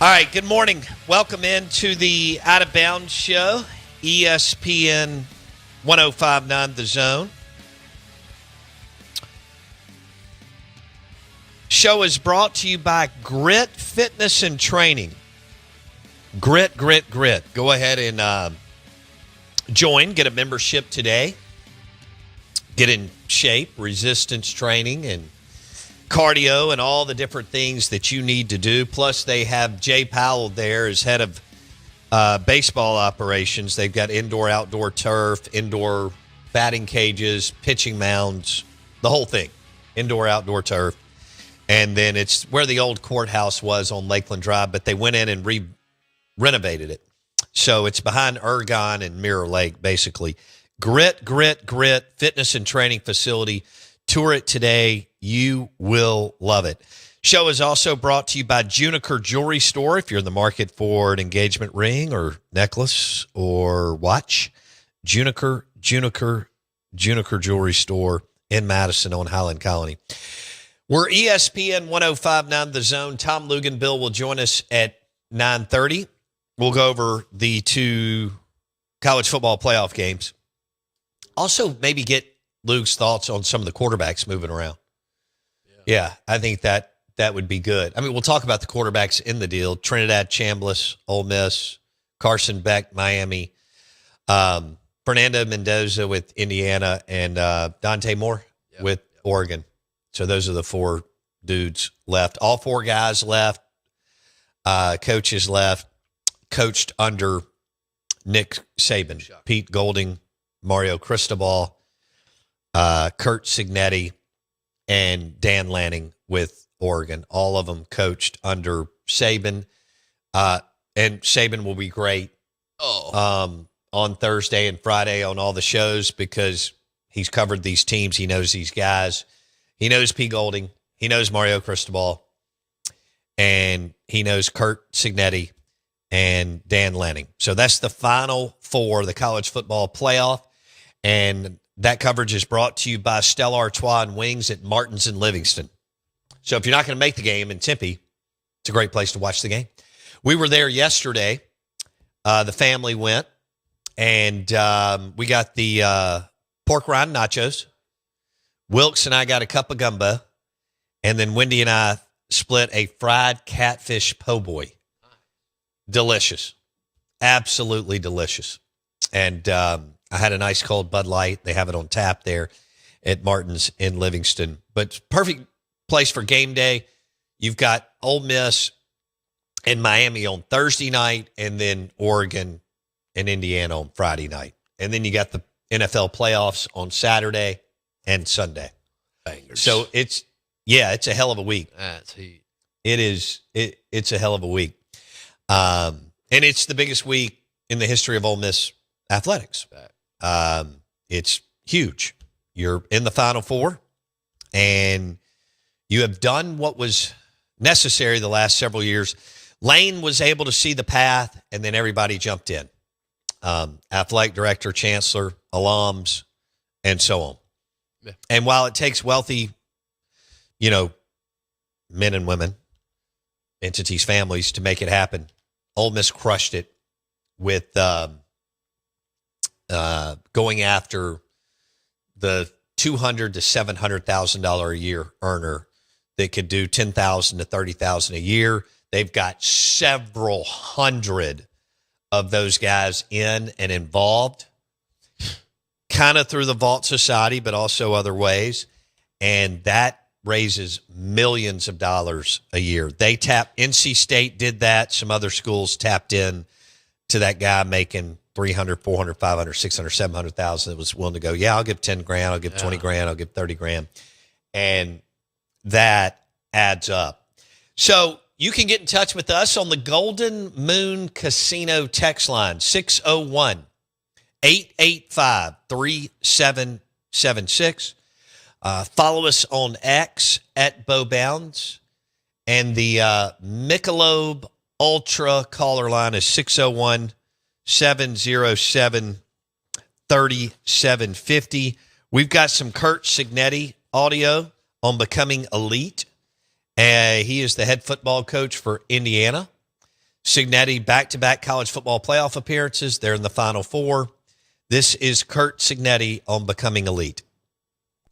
All right, good morning. Welcome into the Out of Bounds show, ESPN 1059 The Zone. Show is brought to you by Grit Fitness and Training. Grit. Go ahead and join, get a membership today. Get in shape, resistance training, and cardio and all the different things that you need to do. Plus, they have Jay Powell there as head of baseball operations. They've got indoor, outdoor turf, indoor batting cages, pitching mounds, the whole thing. Indoor, outdoor turf. And then it's where the old courthouse was on Lakeland Drive, but they went in and renovated it. So it's behind Ergon and Mirror Lake, basically. Grit, fitness and training facility. Tour it today. You will love it. Show is also brought to you by Juniker Jewelry Store. If you're in the market for an engagement ring or necklace or watch, Juniker Jewelry Store in Madison on Highland Colony. We're ESPN 1059 The Zone. Tom Luganbill will join us at 9:30. We'll go over the two college football playoff games. Also, maybe get Luke's thoughts on some of the quarterbacks moving around. Yeah, I think that would be good. I mean, we'll talk about the quarterbacks in the deal. Trinidad Chambliss, Ole Miss, Carson Beck, Miami, Fernando Mendoza with Indiana, and Dante Moore with Oregon. So those are the four dudes left. All four guys left. Coaches left. Coached under Nick Saban, Pete Golding, Mario Cristobal, Kurt Cignetti, and Dan Lanning with Oregon. All of them coached under Saban. And Saban will be great on Thursday and Friday on all the shows because he's covered these teams. He knows these guys. He knows Pete Golding. He knows Mario Cristobal. And he knows Kurt Cignetti and Dan Lanning. So that's the final four, the college football playoff. And that coverage is brought to you by Stella Artois and Wings at Martin's in Livingston. So if you're not going to make the game in Tempe, it's a great place to watch the game. We were there yesterday. The family went, and we got the pork rind nachos. Wilkes and I got a cup of gumbo, and then Wendy and I split a fried catfish po' boy. Delicious. Absolutely delicious. And I had a nice cold Bud Light. They have it on tap there at Martin's in Livingston. But perfect place for game day. You've got Ole Miss and Miami on Thursday night, and then Oregon and Indiana on Friday night. And then you got the NFL playoffs on Saturday and Sunday. Bangers. So it's a hell of a week. That's heat. It is. It's a hell of a week. And it's the biggest week in the history of Ole Miss athletics. It's huge. You're in the Final Four, and you have done what was necessary the last several years. Lane was able to see the path, and then everybody jumped in. Athletic director, chancellor, alums, and so on. Yeah. And while it takes wealthy, men and women, entities, families to make it happen, Ole Miss crushed it with going after the $200,000 to $700,000 a year earner that could do $10,000 to $30,000 a year. They've got several hundred of those guys in and involved, kind of through the Vault Society, but also other ways. And that raises millions of dollars a year. NC State did that. Some other schools tapped in to that guy making 300, 400, 500, 600, 700,000 that was willing to go, I'll give 10 grand, I'll give 20 grand, I'll give 30 grand. And that adds up. So you can get in touch with us on the Golden Moon Casino text line, 601-885-3776. Follow us on X at Bo Bounds. And the Michelob Ultra caller line is 601-707-3750. We've got some Kurt Cignetti audio on becoming elite. He is the head football coach for Indiana. Cignetti, back-to-back college football playoff appearances. They're in the Final Four. This is Curt Cignetti on Becoming Elite.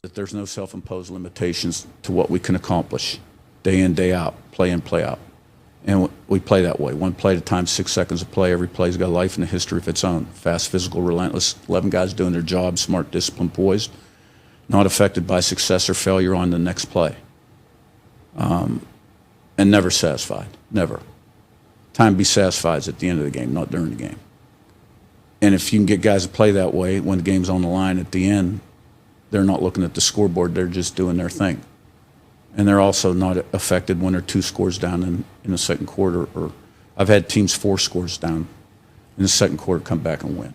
That there's no self-imposed limitations to what we can accomplish day in, day out, play in, play out. And we play that way. One play at a time, 6 seconds of play. Every play's got a life and a history of its own. Fast, physical, relentless. 11 guys doing their job, smart, disciplined, poised, not affected by success or failure on the next play. And never satisfied, never. Time to be satisfied is at the end of the game, not during the game. And if you can get guys to play that way, when the game's on the line at the end, they're not looking at the scoreboard, they're just doing their thing. And they're also not affected when they're 2 scores down in the second quarter. Or I've had teams 4 scores down in the second quarter come back and win.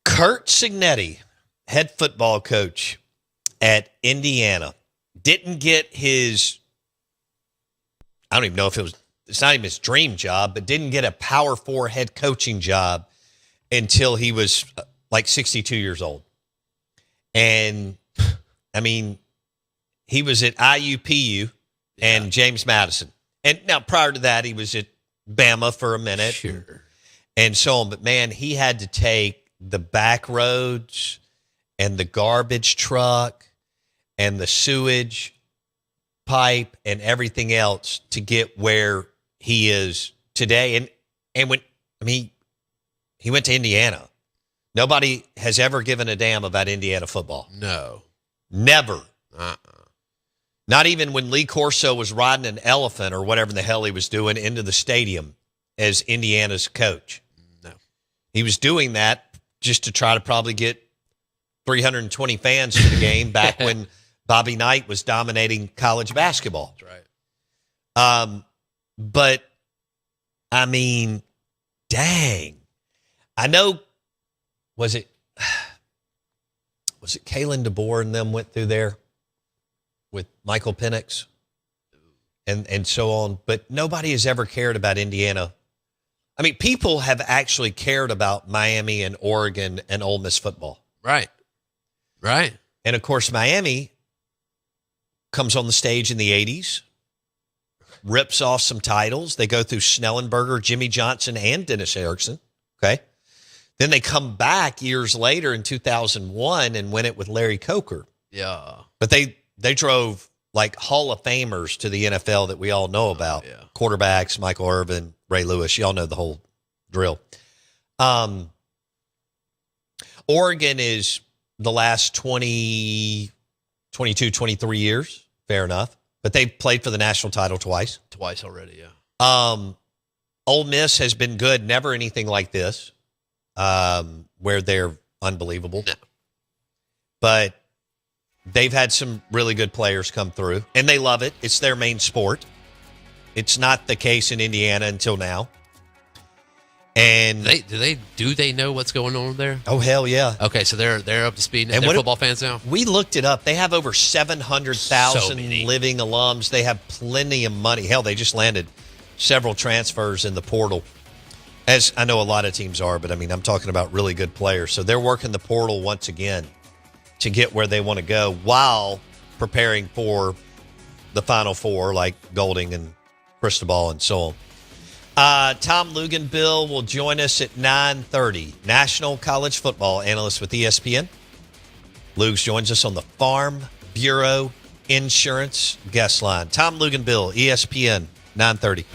Curt Cignetti, head football coach at Indiana, didn't get his, I don't even know if it's not even his dream job, but didn't get a Power 4 head coaching job until he was like 62 years old. And, I mean, he was at IUPU and James Madison. And now prior to that, he was at Bama for a minute. Sure. And so on. But, man, he had to take the back roads and the garbage truck and the sewage pipe and everything else to get where he is today. And when, I mean, he went to Indiana. Nobody has ever given a damn about Indiana football. No. Never. Not even when Lee Corso was riding an elephant or whatever the hell he was doing into the stadium as Indiana's coach. No. He was doing that just to try to probably get 320 fans to the game back when Bobby Knight was dominating college basketball. That's right. But, I mean, dang. I know, was it Kalen DeBoer and them went through there with Michael Penix and so on, but nobody has ever cared about Indiana. I mean, people have actually cared about Miami and Oregon and Ole Miss football. Right. Right. And, of course, Miami comes on the stage in the 80s, rips off some titles. They go through Snellenberger, Jimmy Johnson, and Dennis Erickson, okay? Then they come back years later in 2001 and win it with Larry Coker. Yeah. But they drove, like, Hall of Famers to the NFL that we all know about. Yeah. Quarterbacks, Michael Irvin, Ray Lewis. You all know the whole drill. Oregon is the last 20, 22, 23 years. Fair enough. But they've played for the national title twice. Twice already, yeah. Ole Miss has been good. Never anything like this, where they're unbelievable. No. But they've had some really good players come through, and they love it. It's their main sport. It's not the case in Indiana until now. And Do they know what's going on there? oh, hell yeah. Okay, so they're up to speed and And they're football fans now? We looked it up. They have over 700,000 So many. living alums. They have plenty of money. Hell, they just landed several transfers in the portal, as I know a lot of teams are, but I mean, I'm talking about really good players. So they're working the portal once again to get where they want to go while preparing for the Final Four, like Golding and Cristobal and so on. Tom Luganbill will join us at 9:30. National college football analyst with ESPN. Lugs joins us on the Farm Bureau Insurance guest line. Tom Luganbill, ESPN, 9:30.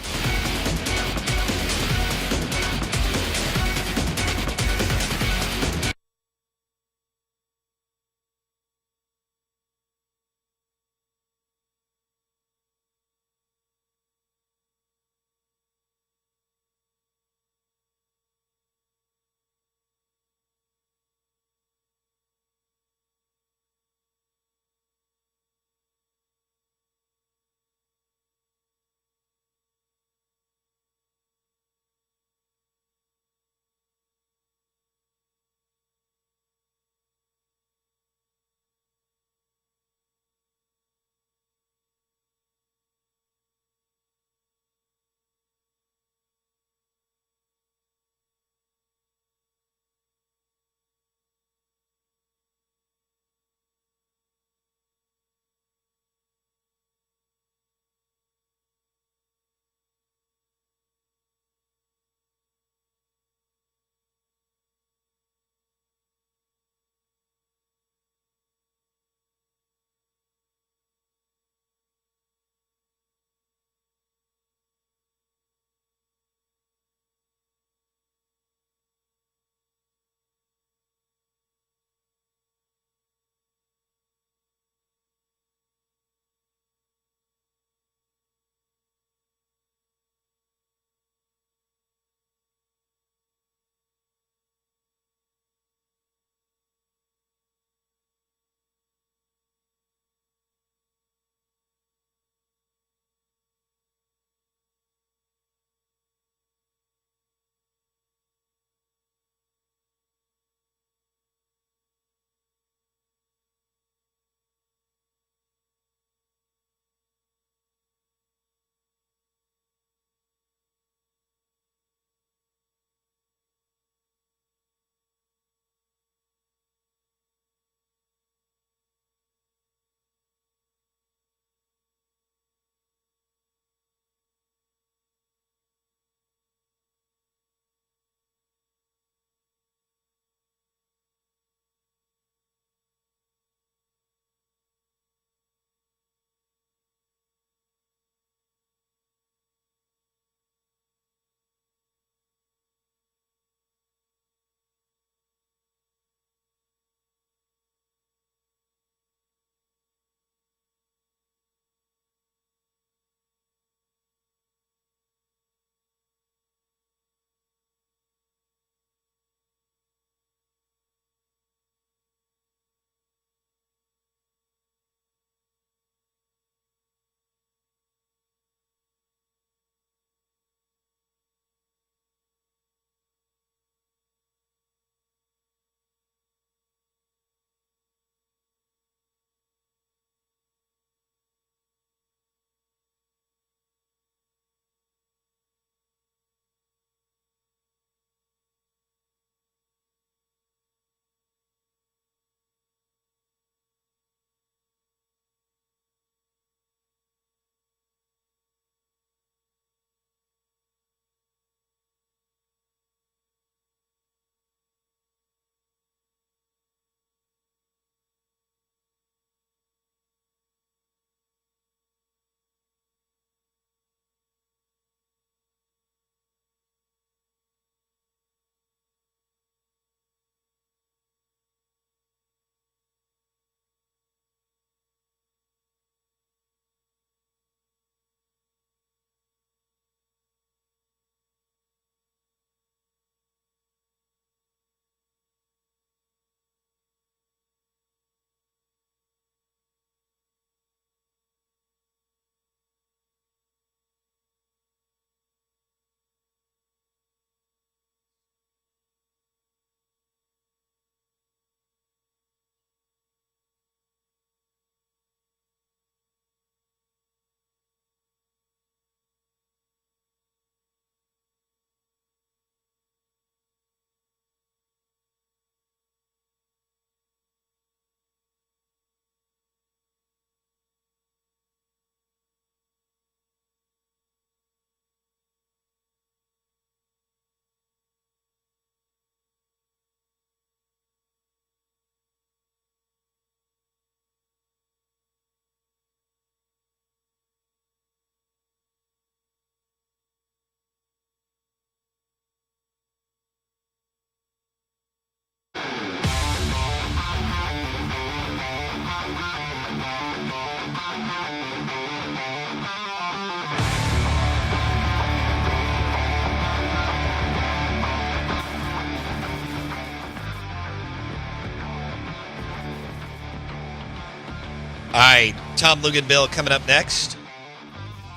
All right, Tom Luganbill coming up next.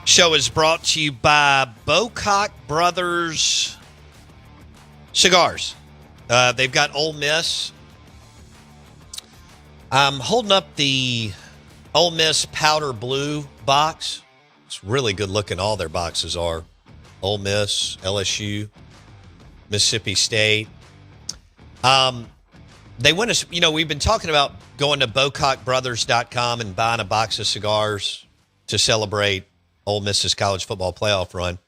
Show is brought to you by Bocock Brothers Cigars. They've got Ole Miss. I'm holding up the Ole Miss Powder Blue box. It's really good looking. All their boxes are. Ole Miss, LSU, Mississippi State. They went us, we've been talking about going to BocockBrothers.com and buying a box of cigars to celebrate Ole Miss's college football playoff run.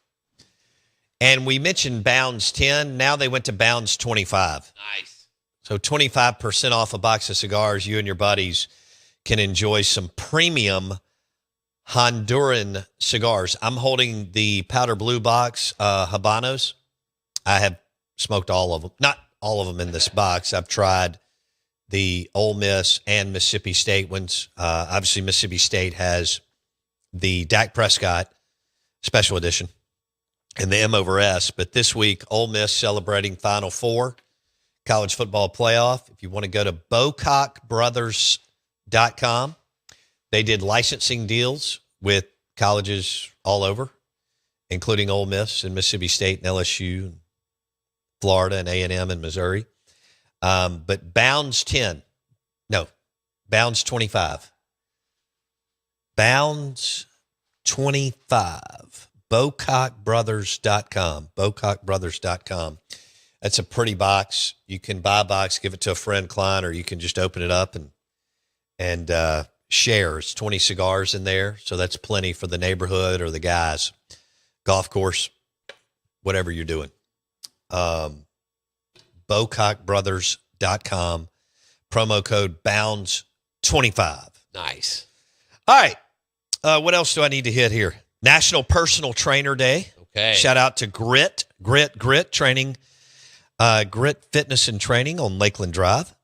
And we mentioned Bounds 10. Now they went to Bounds 25. Nice. So 25% off a box of cigars. You and your buddies can enjoy some premium Honduran cigars. I'm holding the Powder Blue box, Habanos. I have smoked all of them. Not all of them in this box. I've tried the Ole Miss and Mississippi State ones. Obviously, Mississippi State has the Dak Prescott special edition and the M over S. But this week, Ole Miss celebrating Final Four, college football playoff. If you want to go to BocockBrothers.com, they did licensing deals with colleges all over, including Ole Miss and Mississippi State and LSU, and Florida and A&M and Missouri. But Bounds 25. Bounds 25. BocockBrothers.com. BocockBrothers.com. That's a pretty box. You can buy a box, give it to a friend, client, or you can just open it up and share. It's 20 cigars in there, so that's plenty for the neighborhood or the guys. Golf course, whatever you're doing. BocockBrothers.com. Promo code BOUNDS25. Nice. All right. What else do I need to hit here? National Personal Trainer Day. Okay. Shout out to Grit Training, Grit Fitness and Training on Lakeland Drive.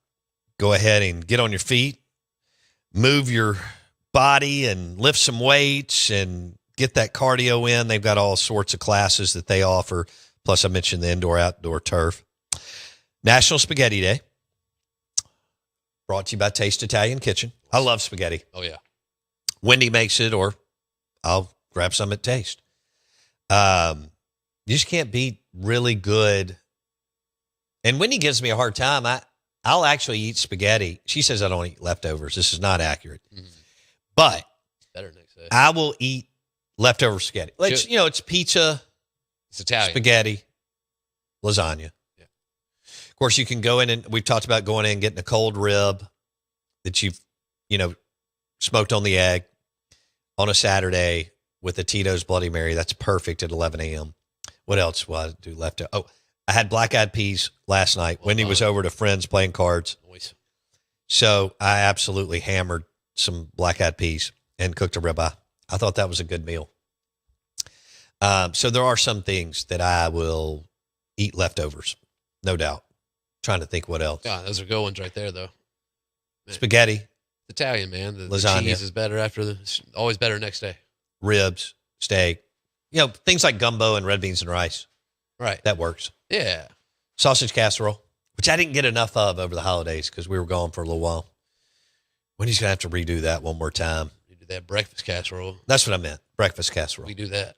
Go ahead and get on your feet, move your body and lift some weights and get that cardio in. They've got all sorts of classes that they offer. Plus, I mentioned the indoor-outdoor turf. National Spaghetti Day. Brought to you by Taste Italian Kitchen. I love spaghetti. Oh, yeah. Wendy makes it, or I'll grab some at Taste. You just can't beat really good. And Wendy gives me a hard time. I'll actually eat spaghetti. She says I don't eat leftovers. This is not accurate. Mm-hmm. But better next day. I will eat leftover spaghetti. Like, it's pizza, it's Italian, spaghetti, lasagna. Yeah. Of course, you can go in and we've talked about going in and getting a cold rib that you've, smoked on the egg on a Saturday with a Tito's Bloody Mary. That's perfect at 11 a.m. What else will I do left? Oh, I had black-eyed peas last night. Wendy was over to friends playing cards. Nice. So I absolutely hammered some black-eyed peas and cooked a ribeye. I thought that was a good meal. So there are some things that I will eat leftovers, no doubt. Trying to think what else. God, those are good ones right there, though. Man. Spaghetti. Italian, man. The lasagna. cheese is better always better next day. Ribs, steak. Things like gumbo and red beans and rice. Right. That works. Yeah. Sausage casserole, which I didn't get enough of over the holidays because we were gone for a little while. Wendy's going to have to redo that one more time. You do that breakfast casserole. That's what I meant. Breakfast casserole. We do that.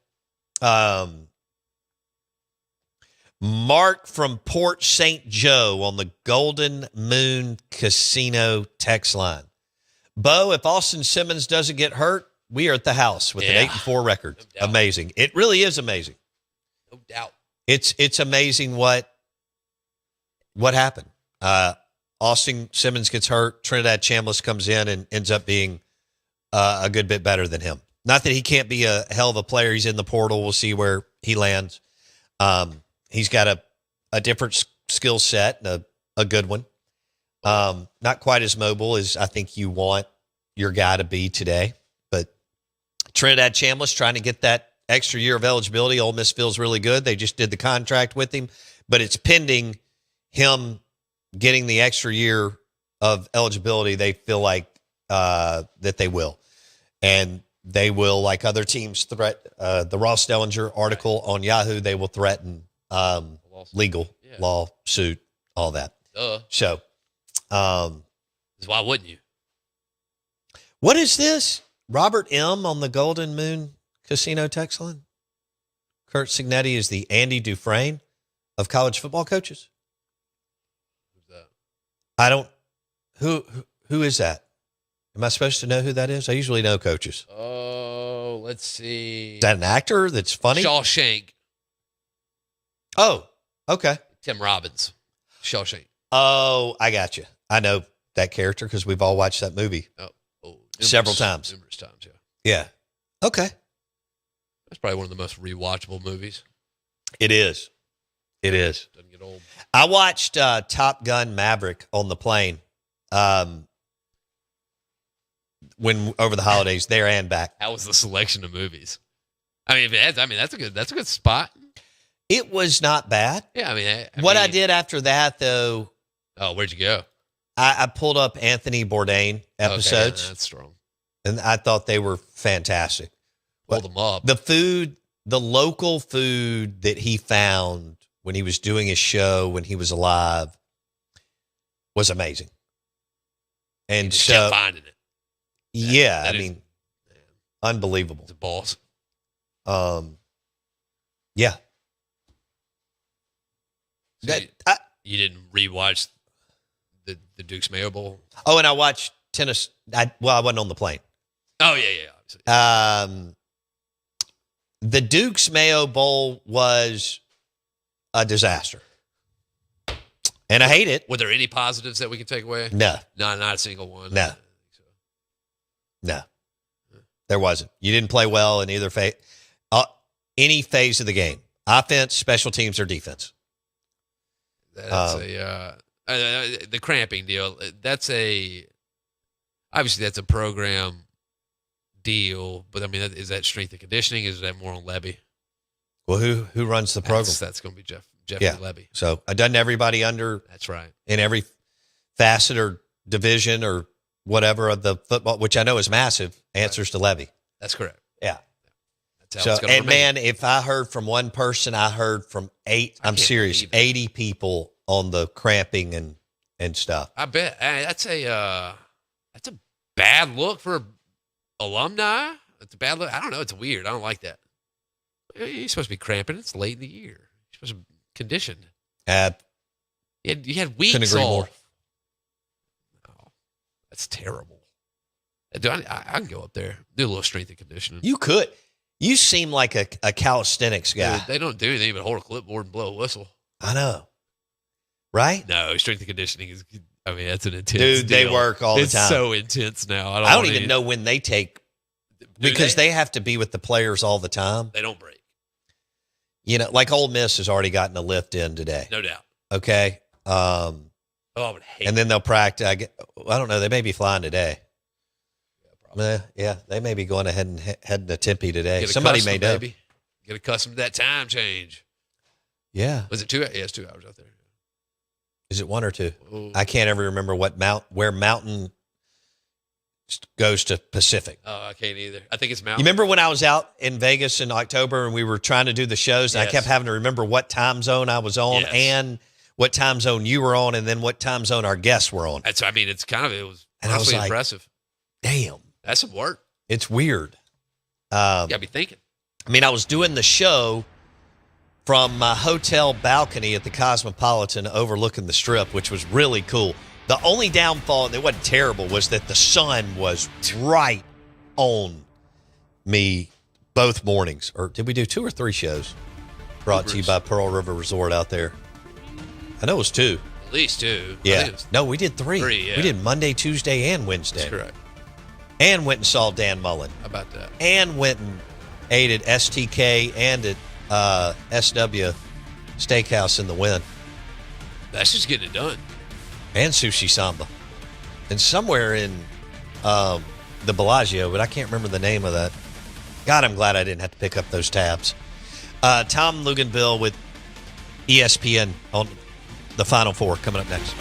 Mark from Port St. Joe on the Golden Moon Casino text line. Bo, if Austin Simmons doesn't get hurt, we are at the house with an 8-4 record. No, amazing. It really is amazing. No doubt. It's amazing what happened. Austin Simmons gets hurt. Trinidad Chambliss comes in and ends up being a good bit better than him. Not that he can't be a hell of a player. He's in the portal. We'll see where he lands. He's got a different skill set, and a good one. Not quite as mobile as I think you want your guy to be today. But Trinidad Chambliss trying to get that extra year of eligibility. Ole Miss feels really good. They just did the contract with him, but it's pending him getting the extra year of eligibility. They feel like that they will. And they will, like other teams, the Ross Dellinger article on Yahoo, they will threaten legal lawsuit, all that. So why wouldn't you? What is this? Robert M. on the Golden Moon Casino text line? Kurt Signetti is the Andy Dufresne of college football coaches. Who's that? I don't. Who is that? Am I supposed to know who that is? I usually know coaches. Oh, let's see. Is that an actor that's funny? Shawshank. Oh, okay. Tim Robbins. Shawshank. Oh, I got you. I know that character because we've all watched that movie several times. Numerous times, yeah. Yeah. Okay. That's probably one of the most rewatchable movies. It is. It is. Doesn't get old. I watched Top Gun Maverick on the plane when over the holidays there and back. How was the selection of movies? I mean, that's a good spot. It was not bad. Yeah, I did after that though. Oh, where'd you go? I pulled up Anthony Bourdain episodes. Okay, that's strong. And I thought they were fantastic. Pulled them up. The food, the local food that he found when he was doing his show when he was alive was amazing. And You just so, kept finding it. yeah, That I is- mean, unbelievable. It's a boss. Yeah. So you didn't rewatch the Duke's Mayo Bowl? Oh, and I watched tennis. I wasn't on the plane. Oh, yeah. Obviously. The Duke's Mayo Bowl was a disaster. And I hate it. Were there any positives that we can take away? No, Not a single one. No. no, there wasn't. You didn't play well in either phase, any phase of the game. Offense, special teams, or defense. That's the cramping deal. Obviously that's a program deal, but I mean, is that strength and conditioning? Is that more on Levy? Well, who runs the program? That's going to be Jeffrey Yeah. Levy. So I done everybody under That's right. in every facet or division or whatever of the football, which I know is massive, answers to Levy. That's correct. Yeah. That's how So, it's going to and remain. man, if I heard from one person, I heard from I'm can't serious, believe it. 80 people on the cramping and stuff. I bet that's a bad look for alumni. It's a bad look. I don't know. It's weird. I don't like that. You're supposed to be cramping. It's late in the year. You're supposed to be conditioned. Uh, You had weeks Couldn't agree off. more. Oh, that's terrible. I can go up there, do a little strength and conditioning. you could. You seem like a calisthenics guy. Dude, they don't do anything but hold a clipboard and blow a whistle. I know. Right? No, strength and conditioning is. I mean, that's an intense. Dude, they deal. work all the It's time. so intense now. I don't even know when they take, because they have to be with the players all the time. They don't break. You know, like Ole Miss has already gotten a lift in today. No doubt. Okay. Oh, I would hate. And then they'll practice. I don't know. They may be flying today. Yeah, they may be going ahead and heading to Tempe today. Get Somebody may accustomed, know. baby. Get accustomed to that time change. Yeah. Was it 2 hours? Yeah, it's 2 hours out there. Is it 1 or 2? Oh. I can't ever remember where Mountain goes to Pacific. Oh, I can't either. I think it's You Mountain. remember when I was out in Vegas in October and we were trying to do the shows and I Yes. kept having to remember what time zone I was on Yes. and what time zone you were on and then what time zone our guests were on. It was And I was honestly like- impressive. Damn. That's some work. It's weird. You gotta be thinking. I mean, I was doing the show from my hotel balcony at the Cosmopolitan overlooking the Strip, which was really cool. The only downfall, and it wasn't terrible, was that the sun was right on me both mornings. Or did we do 2 or 3 shows? Brought to you by Pearl River Resort out there. I know it was 2. At least 2. I Yeah. think it was No, we did 3. 3, yeah. We did Monday, Tuesday, and Wednesday. That's correct. And went and saw Dan Mullen. How about that? And went and ate at STK and at SW Steakhouse in the Wynn. That's just getting it done. And Sushi Samba. And somewhere in the Bellagio, but I can't remember the name of that. God, I'm glad I didn't have to pick up those tabs. Tom Luganville with ESPN on the Final Four coming up next.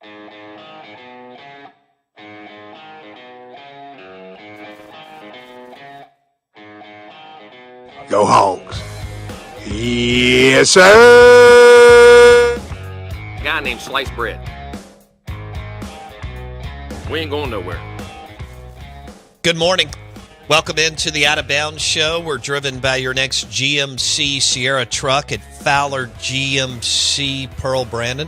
Go Hogs. Yes, sir. A guy named Sliced Bread. We ain't going nowhere. Good morning. Welcome into the Out of Bounds Show. We're driven by your next GMC Sierra truck at Fowler GMC Pearl Brandon.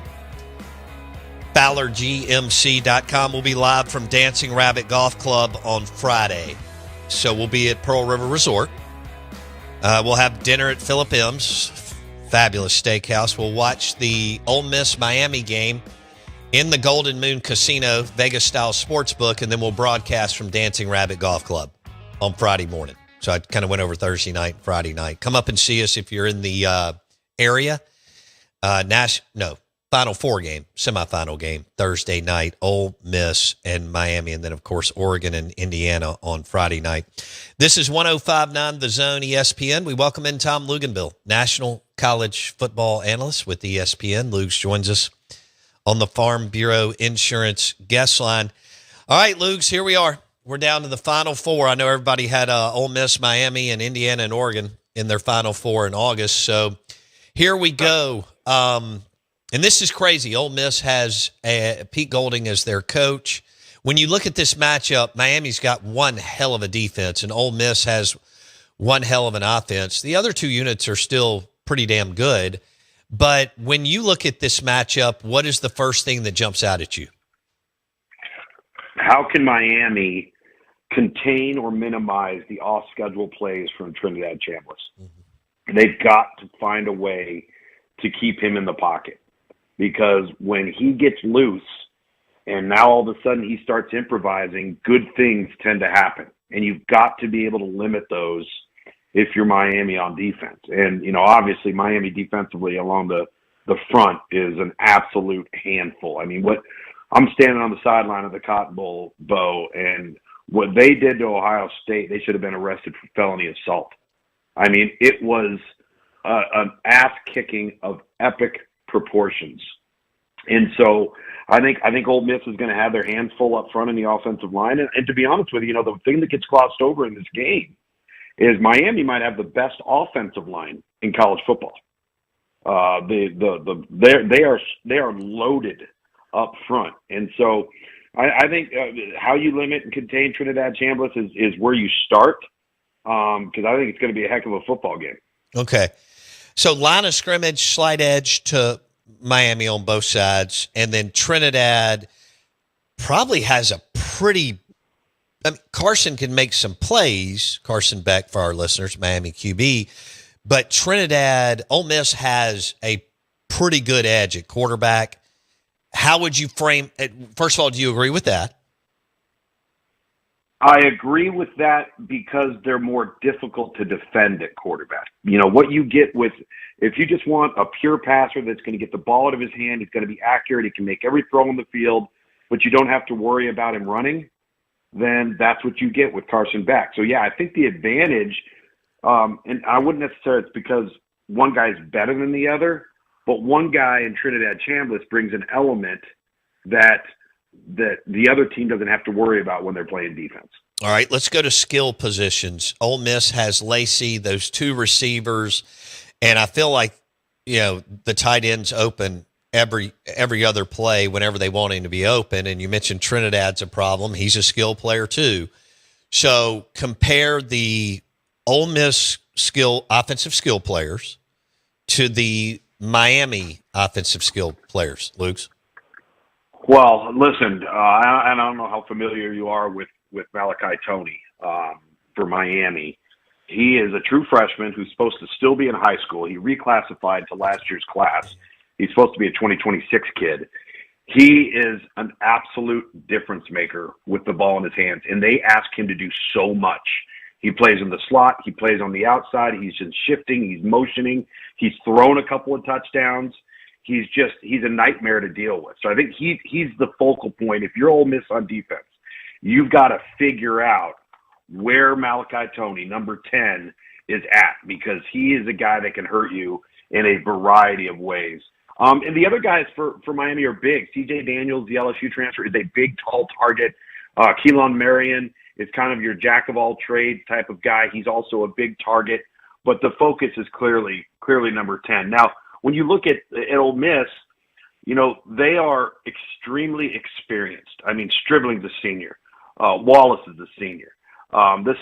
FowlerGMC.com. We'll be live from Dancing Rabbit Golf Club on Friday. So we'll be at Pearl River Resort. We'll have dinner at Philip M's, fabulous steakhouse. We'll watch the Ole Miss Miami game in the Golden Moon Casino, Vegas-style sportsbook, and then we'll broadcast from Dancing Rabbit Golf Club on Friday morning. So I kind of went over Thursday night, Friday night. Come up and see us if you're in the area. Final Four game, semifinal game, Thursday night, Ole Miss and Miami, and then, of course, Oregon and Indiana on Friday night. This is 105.9 The Zone ESPN. We welcome in Tom Luganville, National College Football Analyst with ESPN. Lugs joins us on the Farm Bureau Insurance guest line. All right, Lugs, here we are. We're down to the Final Four. I know everybody had Ole Miss, Miami, and Indiana and Oregon in their Final Four in August, so here we go. And this is crazy. Ole Miss has Pete Golding as their coach. When you look at this matchup, Miami's got one hell of a defense, and Ole Miss has one hell of an offense. The other two units are still pretty damn good. But when you look at this matchup, what is the first thing that jumps out at you? How can Miami contain or minimize the off-schedule plays from Trinidad Chambliss? Mm-hmm. They've got to find a way to keep him in the pocket. Because when he gets loose and now all of a sudden he starts improvising, good things tend to happen. And you've got to be able to limit those if you're Miami on defense. And, obviously Miami defensively along the front is an absolute handful. I mean, I'm standing on the sideline of the Cotton Bowl, Bo, and what they did to Ohio State, they should have been arrested for felony assault. I mean, it was an ass-kicking of epic proportions. And so I think Ole Miss is going to have their hands full up front in the offensive line. And to be honest with you, the thing that gets glossed over in this game is Miami might have the best offensive line in college football. They are loaded up front. And so I think how you limit and contain Trinidad Chambliss is where you start, because I think it's going to be a heck of a football game. Okay. So line of scrimmage, slight edge to Miami on both sides, and then Trinidad probably has a pretty Carson can make some plays, Carson Beck for our listeners, Miami QB, but Trinidad, Ole Miss has a pretty good edge at quarterback. How would you frame it? First of all, do you agree with that? I agree with that because they're more difficult to defend at quarterback. What you get with, if you just want a pure passer that's going to get the ball out of his hand, he's going to be accurate, he can make every throw on the field, but you don't have to worry about him running, then that's what you get with Carson Beck. So, yeah, I think the advantage, and I wouldn't necessarily, it's because one guy's better than the other, but one guy in Trinidad Chambliss brings an element that the other team doesn't have to worry about when they're playing defense. All right, let's go to skill positions. Ole Miss has Lacey, those two receivers, and I feel like, the tight ends open every other play whenever they want him to be open. And you mentioned Trinidad's a problem. He's a skill player too. So compare the Ole Miss offensive skill players to the Miami offensive skill players, Luke's. Well, listen, I don't know how familiar you are with Malachi Toney for Miami. He is a true freshman who's supposed to still be in high school. He reclassified to last year's class. He's supposed to be a 2026 kid. He is an absolute difference maker with the ball in his hands, and they ask him to do so much. He plays in the slot. He plays on the outside. He's just shifting. He's motioning. He's thrown a couple of touchdowns. He's a nightmare to deal with. So I think he's the focal point. If you're Ole Miss on defense, you've got to figure out where Malachi Toney, number 10, is at, because he is a guy that can hurt you in a variety of ways. And the other guys for Miami are big. C.J. Daniels, the LSU transfer, is a big, tall target. Keelan Marion is kind of your jack of all trades type of guy. He's also a big target, but the focus is clearly number 10. Now, when you look at Ole Miss, you know, they are extremely experienced. I mean, Stribling's a senior. Wallace is a senior. This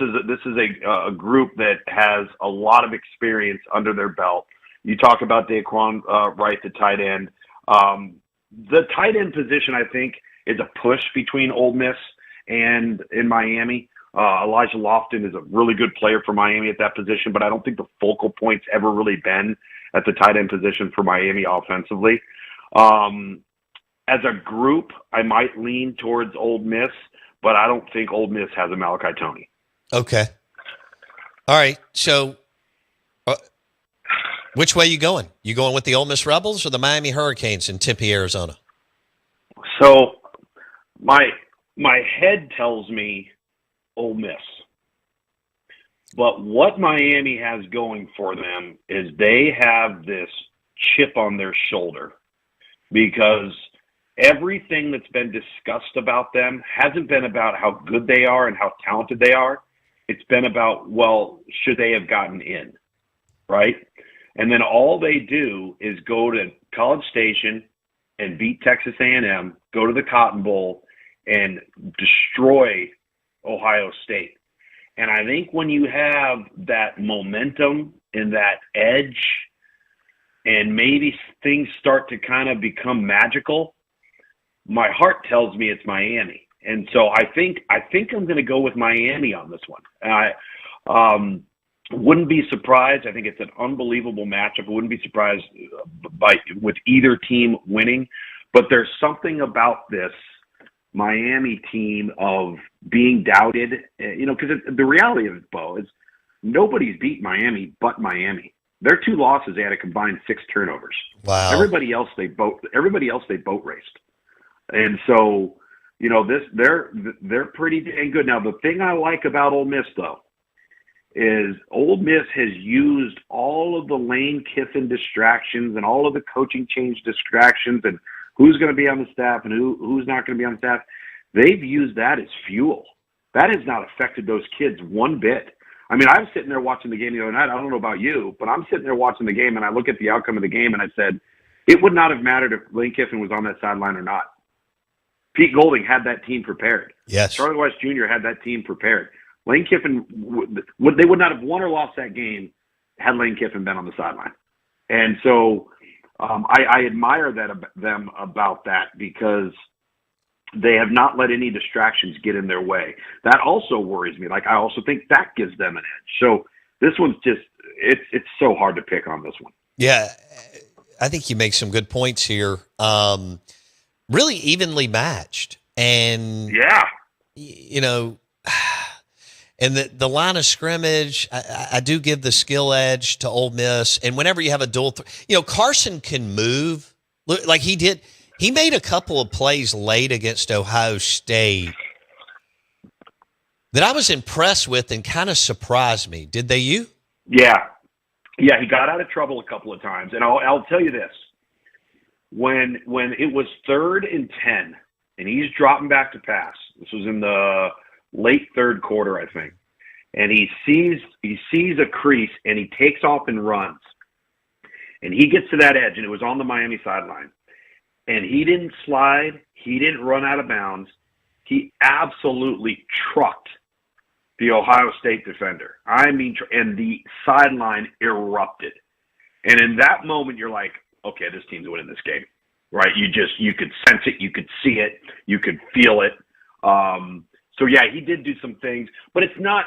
is a group that has a lot of experience under their belt. You talk about Daquan Wright, the tight end. The tight end position, I think, is a push between Ole Miss and in Miami. Elijah Lofton is a really good player for Miami at that position, but I don't think the focal point's ever really been at the tight end position for Miami offensively. As a group, I might lean towards Ole Miss, but I don't think Ole Miss has a Malachi Toney. Okay. All right. So, which way you going? You going with the Ole Miss Rebels or the Miami Hurricanes in Tempe, Arizona? So, my head tells me Ole Miss. But what Miami has going for them is they have this chip on their shoulder because everything that's been discussed about them hasn't been about how good they are and how talented they are. It's been about, well, should they have gotten in, right? And then all they do is go to College Station and beat Texas A&M, go to the Cotton Bowl, and destroy Ohio State. And I think when you have that momentum and that edge and maybe things start to kind of become magical, my heart tells me it's Miami. And so I think I'm going to go with Miami on this one. I wouldn't be surprised. I think it's an unbelievable matchup. I wouldn't be surprised with either team winning. But there's something about this Miami team of being doubted, you know, because the reality of it, Bo, is nobody's beat Miami but Miami. Their two losses, they had a combined 6 turnovers. Wow. Everybody else they boat raced. And so, you know, they're pretty dang good. Now, the thing I like about Ole Miss, though, is Ole Miss has used all of the Lane Kiffin distractions and all of the coaching change distractions and who's going to be on the staff and who's not going to be on the staff. They've used that as fuel. That has not affected those kids one bit. I mean, I was sitting there watching the game the other night. I don't know about you, but I'm sitting there watching the game, and I look at the outcome of the game, and I said, it would not have mattered if Lane Kiffin was on that sideline or not. Pete Golding had that team prepared. Yes. Charlie Weiss Jr. had that team prepared. Lane Kiffin, they would not have won or lost that game had Lane Kiffin been on the sideline. And so I admire them about that because they have not let any distractions get in their way. That also worries me. Like, I also think that gives them an edge. So this one's just, it's so hard to pick on this one. Yeah, I think you make some good points here. Really evenly matched. And, yeah, you know, and the line of scrimmage, I do give the skill edge to Ole Miss. And whenever you have a dual, you know, Carson can move like he did. He made a couple of plays late against Ohio State that I was impressed with and kind of surprised me. Did they you? Yeah. Yeah, he got out of trouble a couple of times. And I'll tell you this. When it was 3rd and 10, and he's dropping back to pass, this was in the late third quarter, I think, and he sees a crease, and he takes off and runs. And he gets to that edge, and it was on the Miami sideline. And he didn't slide. He didn't run out of bounds. He absolutely trucked the Ohio State defender. I mean, and the sideline erupted. And in that moment, you're like, okay, this team's winning this game, right? You could sense it. You could see it. You could feel it. So, yeah, he did do some things. But it's not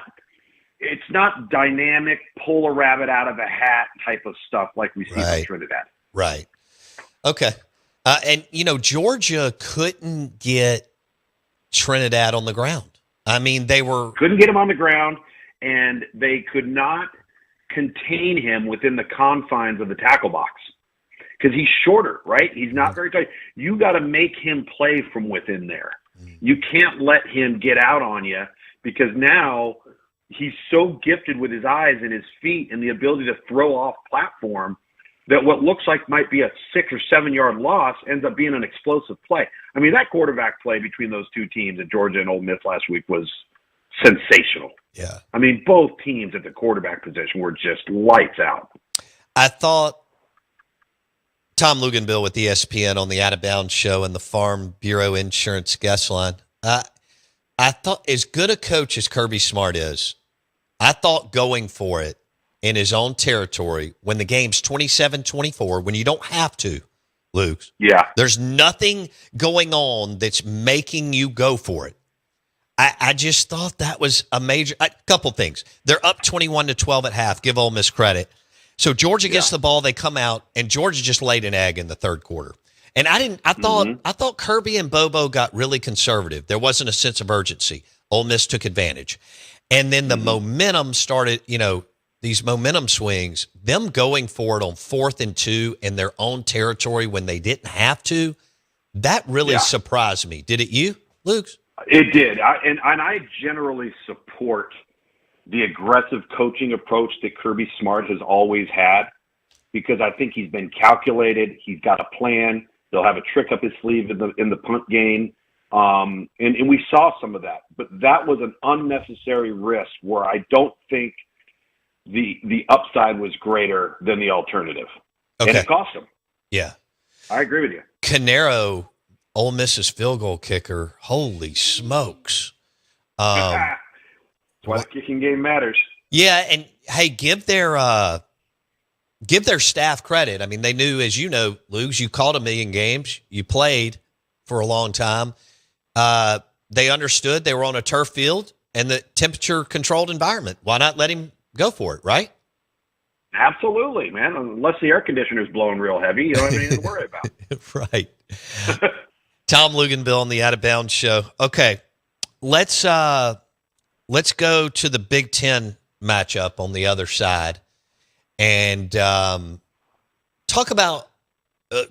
dynamic, pull a rabbit out of a hat type of stuff like we see from Trinidad. Right. Okay. And, you know, Georgia couldn't get Trinidad on the ground. I mean, couldn't get him on the ground, and they could not contain him within the confines of the tackle box because he's shorter, right? He's not very tight. You got to make him play from within there. You can't let him get out on you because now he's so gifted with his eyes and his feet and the ability to throw off platform that what looks like might be a 6 or 7 yard loss ends up being an explosive play. I mean, that quarterback play between those two teams at Georgia and Ole Miss last week was sensational. Yeah. I mean, both teams at the quarterback position were just lights out. I thought Tom Luganbill with ESPN on the Out of Bounds show and the Farm Bureau Insurance guest line. I thought, as good a coach as Kirby Smart is, I thought going for it in his own territory when the game's 27-24, when you don't have to, Luke. Yeah. There's nothing going on that's making you go for it. I just thought that was a couple things. They're up 21-12 at half. Give Ole Miss credit. So Georgia gets the ball, they come out, and Georgia just laid an egg in the third quarter. And I thought Kirby and Bobo got really conservative. There wasn't a sense of urgency. Ole Miss took advantage. And then the momentum started, these momentum swings, them going for it on 4th and 2 in their own territory when they didn't have to, that really surprised me. Did it you, Luke? It did. I generally support the aggressive coaching approach that Kirby Smart has always had, because I think he's been calculated. He's got a plan. They'll have a trick up his sleeve in the punt game. And we saw some of that. But that was an unnecessary risk where I don't think the upside was greater than the alternative. Okay. And it cost them. Yeah. I agree with you. Canero, Ole Miss's field goal kicker, holy smokes. That's why the kicking game matters. Yeah, and hey, give their staff credit. I mean, they knew, as you know, Luke, you called 1,000,000 games. You played for a long time. They understood they were on a turf field and the temperature-controlled environment. Why not let him go for it, right? Absolutely, man. Unless the air conditioner's blowing real heavy, you don't have anything to worry about. Right. Tom Luganbill on the Out of Bounds show. Okay, let's go to the Big Ten matchup on the other side and talk about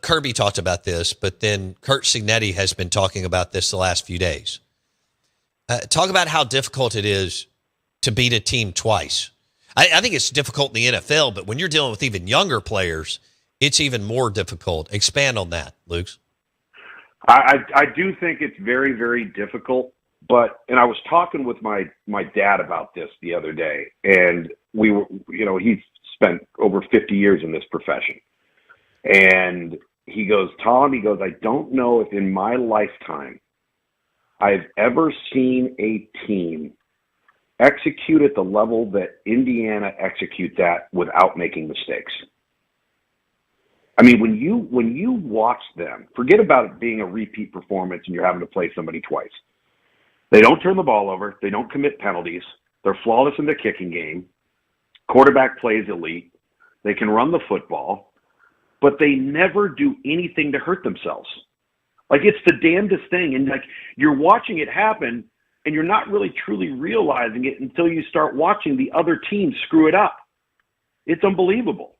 Kirby talked about this, but then Kurt Signetti has been talking about this the last few days. Talk about how difficult it is to beat a team twice. I think it's difficult in the NFL, but when you're dealing with even younger players, it's even more difficult. Expand on that, Luke. I do think it's very, very difficult. And I was talking with my dad about this the other day, and we were, he's spent over 50 years in this profession. And he goes, Tom, I don't know if in my lifetime I've ever seen a team execute at the level that Indiana executes at without making mistakes. I mean, when you watch them, forget about it being a repeat performance and you're having to play somebody twice. They don't turn the ball over. They don't commit penalties. They're flawless in their kicking game. Quarterback plays elite. They can run the football, but they never do anything to hurt themselves. Like, it's the damnedest thing. And like, you're watching it happen and you're not really truly realizing it until you start watching the other team screw it up. It's unbelievable.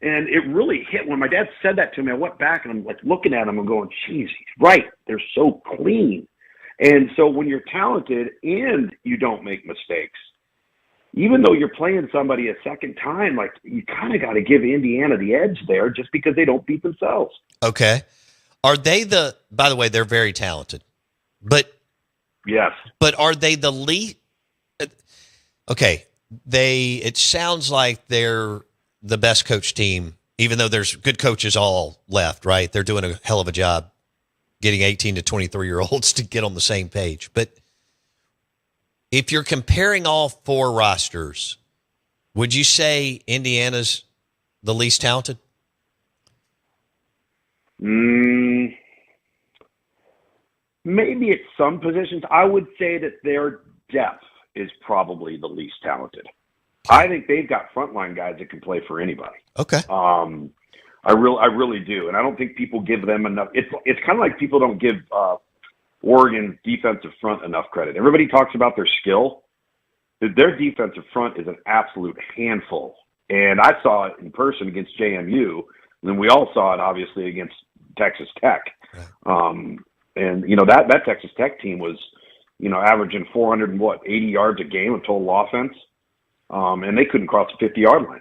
And it really hit when my dad said that to me. I went back and I'm like looking at him and going, geez, he's right. They're so clean. And so when you're talented and you don't make mistakes, even though you're playing somebody a second time, like, you kind of got to give Indiana the edge there just because they don't beat themselves. Okay. Are they by the way, they're very talented, but yes, but are they the least? Okay. It sounds like they're the best coach team, even though there's good coaches all left, right? They're doing a hell of a job getting 18 to 23-year-olds to get on the same page. But if you're comparing all four rosters, would you say Indiana's the least talented? Maybe at some positions. I would say that their depth is probably the least talented. I think they've got frontline guys that can play for anybody. Okay. I really do, and I don't think people give them enough. It's kind of like people don't give Oregon's defensive front enough credit. Everybody talks about their skill. Their defensive front is an absolute handful, and I saw it in person against JMU, and then we all saw it obviously against Texas Tech. And that Texas Tech team was averaging 480 yards a game of total offense, and they couldn't cross the 50-yard line.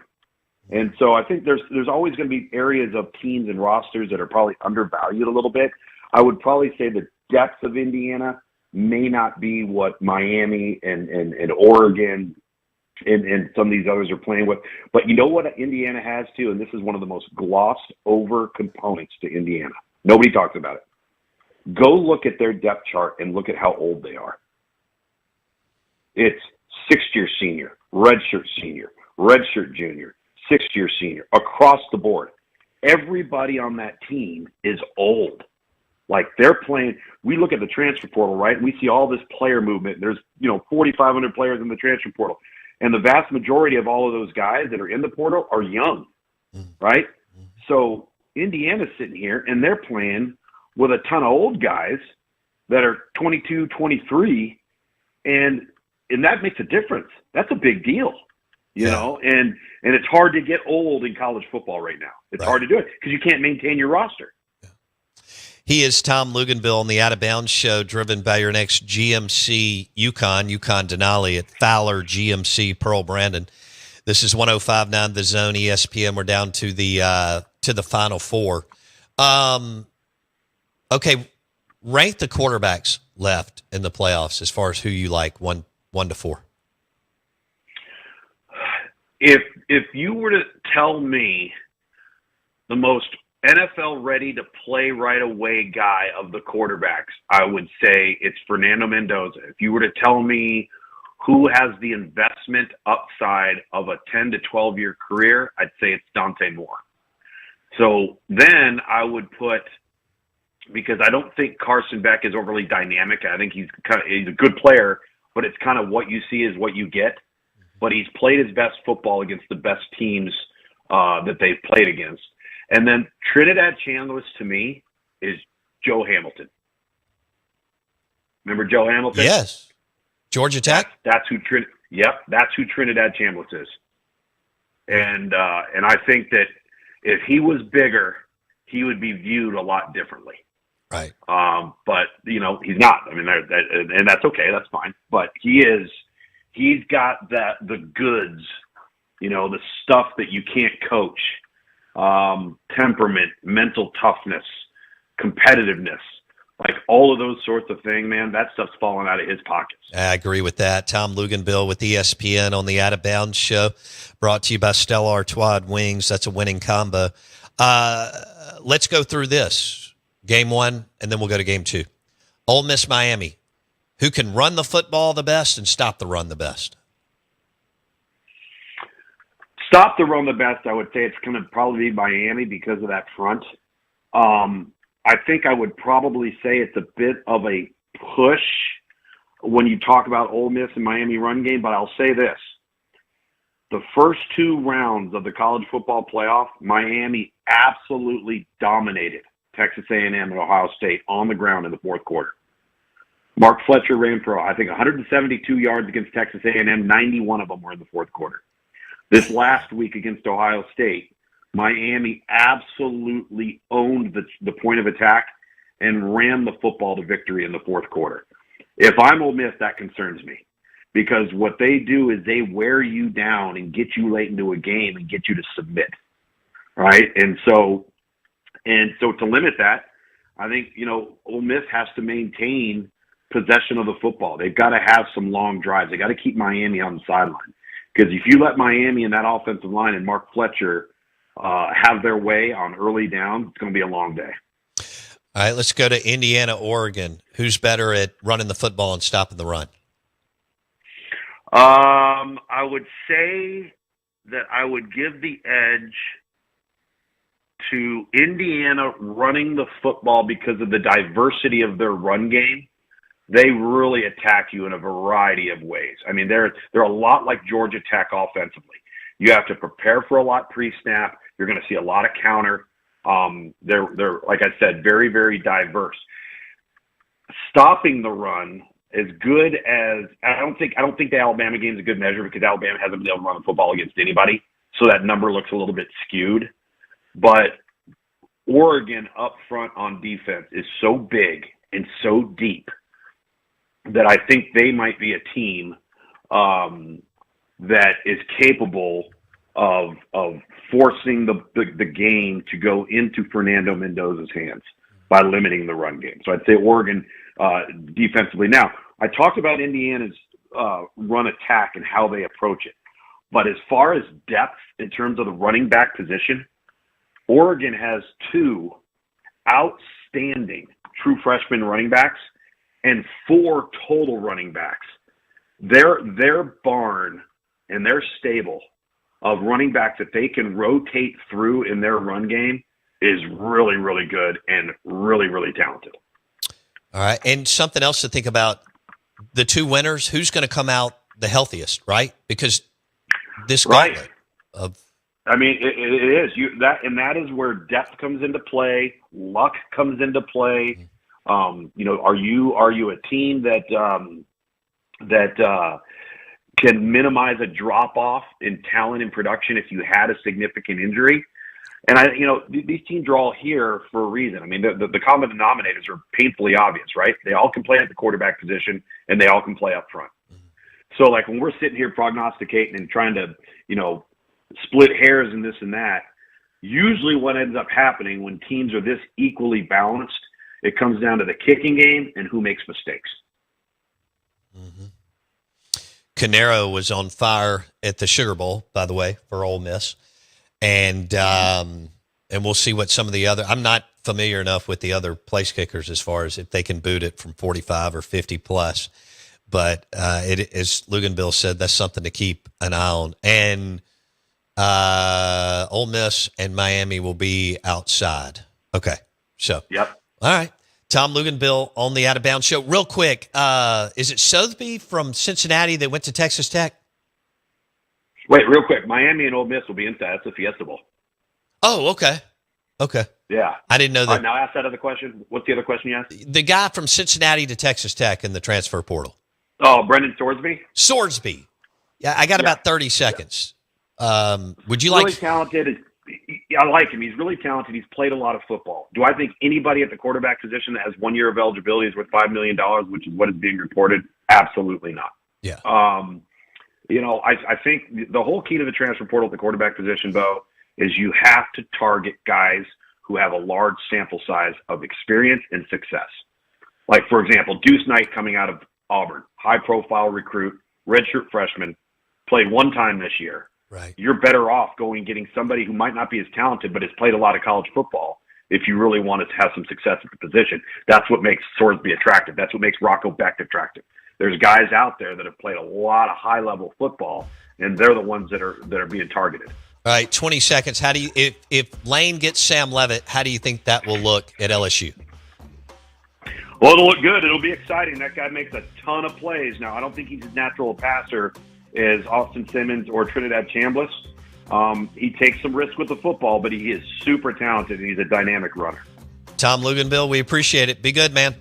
And so I think there's always going to be areas of teams and rosters that are probably undervalued a little bit. I would probably say the depth of Indiana may not be what Miami and Oregon and some of these others are playing with. But you know what Indiana has too, and this is one of the most glossed over components to Indiana. Nobody talks about it. Go look at their depth chart and look at how old they are. It's 6th-year senior, redshirt senior, redshirt junior, 6th-year senior, across the board. Everybody on that team is old. Like they're playing, we look at the transfer portal, right? And we see all this player movement. There's, 4,500 players in the transfer portal. And the vast majority of all of those guys that are in the portal are young, right? So Indiana's sitting here and they're playing with a ton of old guys that are 22, 23, and that makes a difference. That's a big deal, you know, and it's hard to get old in college football right now. It's hard to do it because you can't maintain your roster. He is Tom Luganville on the Out of Bounds Show, driven by your next GMC Yukon Denali at Fowler GMC Pearl Brandon. This is 105.9 The Zone ESPN. We're down to the Final Four. Okay, rank the quarterbacks left in the playoffs as far as who you like, one to four. If you were to tell me the most NFL ready to play right away guy of the quarterbacks, I would say it's Fernando Mendoza. If you were to tell me who has the investment upside of a 10 to 12 year career, I'd say it's Dante Moore. So then I would put, because I don't think Carson Beck is overly dynamic. I think he's a good player, but it's kind of what you see is what you get. But he's played his best football against the best teams that they've played against. And then Trinidad Chandler, to me, is Joe Hamilton. Remember Joe Hamilton? Yes. Georgia Tech? That's who Trinidad Chandler is. And I think that if he was bigger, he would be viewed a lot differently. Right. But he's not. I mean, and that's okay. That's fine. But he's got the goods, the stuff that you can't coach. Temperament, mental toughness, competitiveness, like all of those sorts of things, man, that stuff's falling out of his pockets. I agree with that. Tom Luganville with ESPN on the Out of Bounds Show, brought to you by Stella Artois Wings. That's a winning combo. Let's go through this. Game one, and then we'll go to game two. Ole Miss, Miami. Who can run the football the best and stop the run the best? Stop the run the best, I would say it's going to probably be Miami because of that front. I think I would probably say it's a bit of a push when you talk about Ole Miss and Miami run game, but I'll say this. The first two rounds of the college football playoff, Miami absolutely dominated Texas A&M and Ohio State on the ground in the fourth quarter. Mark Fletcher ran for, I think, 172 yards against Texas A&M. 91 of them were in the fourth quarter. This last week against Ohio State, Miami absolutely owned the point of attack and ran the football to victory in the fourth quarter. If I'm Ole Miss, that concerns me because what they do is they wear you down and get you late into a game and get you to submit, right? And so to limit that, I think, Ole Miss has to maintain possession of the football. They've got to have some long drives. They got to keep Miami on the sideline. Because if you let Miami and that offensive line and Mark Fletcher have their way on early down, it's going to be a long day. All right, let's go to Indiana, Oregon. Who's better at running the football and stopping the run? I would say that I would give the edge to Indiana running the football because of the diversity of their run game. They really attack you in a variety of ways. I mean, they're a lot like Georgia Tech offensively. You have to prepare for a lot pre-snap. You're going to see a lot of counter. They're like I said, very, very diverse. Stopping the run, as good as I don't think the Alabama game is a good measure because Alabama hasn't been able to run the football against anybody, so that number looks a little bit skewed. But Oregon up front on defense is so big and so deep that I think they might be a team that is capable of forcing the game to go into Fernando Mendoza's hands by limiting the run game. So I'd say Oregon defensively. Now, I talked about Indiana's run attack and how they approach it. But as far as depth in terms of the running back position, Oregon has 2 outstanding true freshman running backs and 4 total running backs. Their barn and their stable of running backs that they can rotate through in their run game is really, really good and really, really talented. All right. And something else to think about, the 2 winners, who's going to come out the healthiest, right? Because this gauntlet of, I mean, it is that is where depth comes into play, luck comes into play. Are you a team that can minimize a drop off in talent and production if you had a significant injury? And these teams are all here for a reason. I mean, the common denominators are painfully obvious, right? They all can play at the quarterback position and they all can play up front. So like when we're sitting here prognosticating and trying to, split hairs and this and that, usually what ends up happening when teams are this equally balanced, it comes down to the kicking game and who makes mistakes. Canaro was on fire at the Sugar Bowl, by the way, for Ole Miss. And we'll see what some of the other – I'm not familiar enough with the other place kickers as far as if they can boot it from 45 or 50 plus. But as Luganville said, that's something to keep an eye on. And Ole Miss and Miami will be outside. Okay. So, yep. All right. Tom Luganville on the Out of Bounds Show. Real quick, is it Sotheby from Cincinnati that went to Texas Tech? Wait, real quick. Miami and Ole Miss will be inside. That's a Fiesta Bowl. Oh, okay. Okay. Yeah. I didn't know that. All right, now ask that other question. What's the other question you asked? The guy from Cincinnati to Texas Tech in the transfer portal. Oh, Brendan Sorsby? Sorsby. Yeah, I got about 30 seconds. Would you really like – talented. I like him. He's really talented. He's played a lot of football. Do I think anybody at the quarterback position that has 1 year of eligibility is worth $5 million, which is what is being reported? Absolutely not. Yeah. I think the whole key to the transfer portal at the quarterback position, Bo, is you have to target guys who have a large sample size of experience and success. Like, for example, Deuce Knight coming out of Auburn, high-profile recruit, redshirt freshman, played 1 time this year. Right. You're better off getting somebody who might not be as talented but has played a lot of college football if you really want to have some success at the position. That's what makes Sorsby attractive. That's what makes Rocco Becht attractive. There's guys out there that have played a lot of high-level football, and they're the ones that are being targeted. All right, 20 seconds. How do you if Lane gets Sam Levitt, how do you think that will look at LSU? Well, it'll look good. It'll be exciting. That guy makes a ton of plays. Now, I don't think he's as natural a passer as Austin Simmons or Trinidad Chambliss. He takes some risk with the football, but he is super talented, and he's a dynamic runner. Tom Luganville, we appreciate it. Be good, man.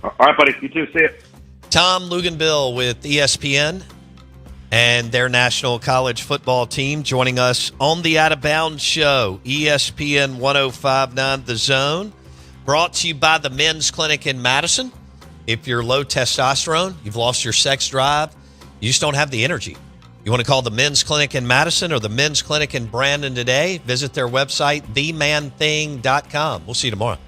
All right, buddy. You too. See it. Tom Luganville with ESPN and their national college football team joining us on the Out of Bounds Show, ESPN 105.9 The Zone, brought to you by the Men's Clinic in Madison. If you're low testosterone, you've lost your sex drive, you just don't have the energy. You want to call the Men's Clinic in Madison or the Men's Clinic in Brandon today, visit their website, themanthing.com. We'll see you tomorrow.